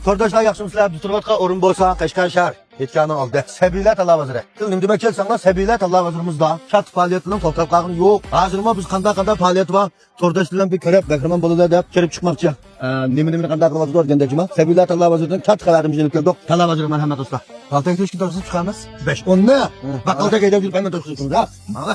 Tordaşlar yaxşımısınızlar? Bitirvatqa orun bolsa Qashqar shahar yetganini oldi. Sabiylar Allah vaziri. Nima demak kelsanglar, Sabiylar Allah vazirimizda chat faoliyatining to'xtab qolgani yo'q. Hozirma biz qanday faoliyat va tordash bilan bir ko'rib, bahramon bo'ladi deb kirib chiqmoqchi. Nima qanday qilib o'rgandakmi? Sabiylar Allah vazirining chat xabarini kelib keldik. Allah vaziri marhamat do'stlar. Paltak to'shki to'g'risida chiqamiz. 5 10ni baqqalda haydab yurib payman to'g'risida. Mana.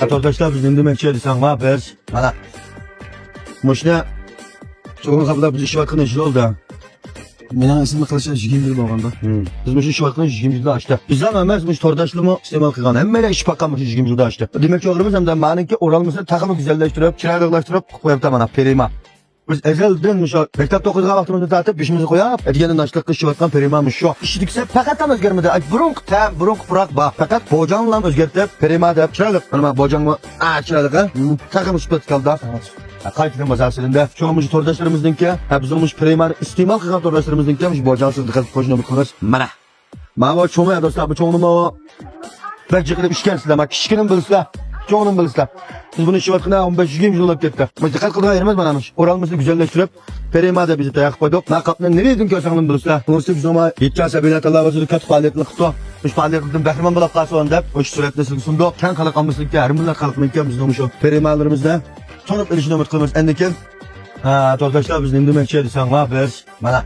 Arkadaşlar biz demek desem var biz. Mana. Moşna çoğun kapıda biz iş vakını işi oldu. Mening ismim Qilish Jigimdir bo'lganda. Biz bu iş vakını işimizni açtı. Bizden emas biz tordaşlığımı istemal qilgan. Hammalar iş paqqanmış işimizni açtı. Demek ki o'g'rimiz hamda meniki o'ralmasini taqimi güzelleştirib, chiroyliqlashtirib qo'yibdi mana Perima. Biz ezelden şu maktabda o'qiydigan vaqtimizda tartib ishimizni qo'yib, etgandan ashliq ishlayotgan Perimamiz shu. Ish diksa faqat ham o'zgarmadi. Burun purak bak. Faqat bojan bilan o'zgartib Perima deb chiroyli. Mana bojanmi? Chiroyli. Taqim isbat qildi. Qaytidan masalasida cho'mish tordoshlarimizningki, biz umush Perimani iste'mol qilgan tordoshlarimizningki, mush bojansiz diqqat qo'shini qilamiz. Mana. Mana cho'ma do'stlar, bu cho'nimi bak qilib ishkansizlar, mana kichkinin bilsizlar. Çoğunun bilsizler. Biz bunu işi vaktinde 15-20 yıl gitti. Biz dikkat kıldığa yerimiz banamış. Oralımızı güzelleştirip Perima da bizi dayak koyduk. Nakapını nereydin kösanın bilsizler. Bunun biz ama yetken sebebiyle Allah vaziri kötü faaliyetini kıttı. Biz faaliyetini behriman bulup kalsa onda. O iş suretini sundu. Ken kalık almışlıkta, erimizle kalıkmışlıkta biz olmuş o. Perimalarımızda sonup erişine ümit kılmamız endikin. Arkadaşlar biz ne demek şey desem var biz. Bana.